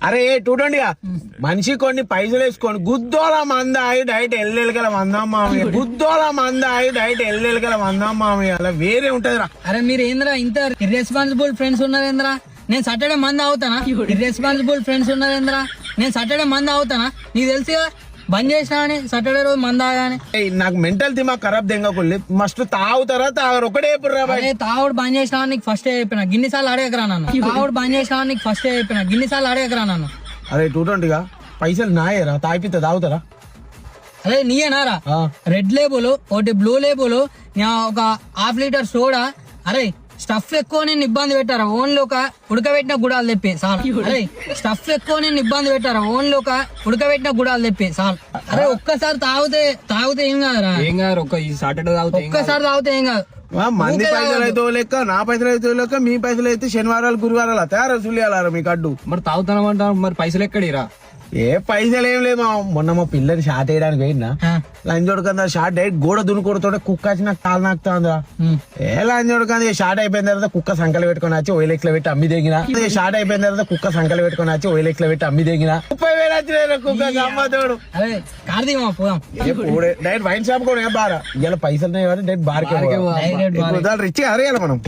అరే 220 మనిషి కొన్ని పైసలు వేసుకోండి గుద్దోల మంద ఆగి డైట్ ఎల్లెలకల మందాం మామయ్య గుద్దోల మంద ఆగి డైట్ ఎల్లెలకల మందాం మామయ్య అలా వేరే ఉంటది రా. అరే మీరు ఏంద్రా ఇంత ఇర్రెస్పాన్సిబుల్ ఫ్రెండ్స్ ఉన్నారేంద్రా? నేను సాటర్డే మంది అవుతానా? ఇర్రెస్పాన్సిబుల్ ఫ్రెండ్స్ ఉన్నారేంద్రా? నేను సాటర్డే మంది అవుతానా? నీకు తెలుసు కదా బంద్ చేసినా అని సాటర్డే రోజు మంది ఆగానే. నాకు మెంటల్ దిమాగ్ ఖరాబ్ దెంగకుల్లి మస్ట్ తాగుతారా తాగరు ఒకటే అరే తాగుడు బంద్ చేసినా నీకు ఫస్ట్ చెప్పిన గిన్నిసార్లు అడగకరా నన్ను. తాగుడు బంద్ చేసినా నీకు ఫస్ట్ చెప్పిన గిన్నిసార్లు అడగకరా నన్ను. అరే 220 పైసలు నాయరా తాగిపితే తాగుతారా? అదే నీయేనారా రెడ్ లేబుల్ ఒకటి బ్లూ లేబుల్ ఒక ½ లీటర్ సోడా. అరే స్టఫ్ ఎక్కువ నేను ఇబ్బంది పెట్టారా ఓన్లీ ఒక ఉడకబెట్టిన గుడాలు తెప్పి సార్. అరే స్టఫ్ ఎక్కువ నేను ఇబ్బంది పెట్టారా ఓన్లీ ఒక ఉడకబెట్టిన గుడాలు తెప్పి సార్. అరే ఒక్కసారి తాగితే ఏం కాదురా. ఏం కాదు ఒక్కసారి తాగితే ఏం కాదు. మంది పైసలు అయితే లెక్క నా పైసలు అయితే లెక్క మీ పైసలు అయితే శనివారాలు గురువారాలు తయారు సులియాలరా మీకు అడ్డు. మరి తాగుతానమంటారు మరి పైసలు ఎక్కడిరా? ఏ పైసలు ఏం లేదు మొన్న మా పిల్లని షాట్ వేయడానికి పోయిందా లంచ్ ఉడకందా షాట్ డైరెక్ట్ గోడ దునుకోడుతోటే కుక్క వచ్చి నాకు తాళ నాకుతాందా. ఏ లంచ్ ఉడకంది షాట్ అయిపోయిన తర్వాత కుక్క సంకలు పెట్టుకుని వచ్చి ఓయిలెక్స్ లో పెట్టి అమ్మి దిగిన. షాట్ అయిపోయిన తర్వాత కుక్క సంకలు పెట్టుకుని వచ్చి ఓయిలెక్స్ లో పెట్టి అమ్మి దిగిన 30,000 వచ్చిన కుక్క అమ్మతోడు. అరే కార్తీక పోదాం డైరెక్ట్ వైన్ షాప్ కూడా బారా ఇలా పైసలు డైరెక్ట్ బార్కే రిచ్ అరేయాలి మనం.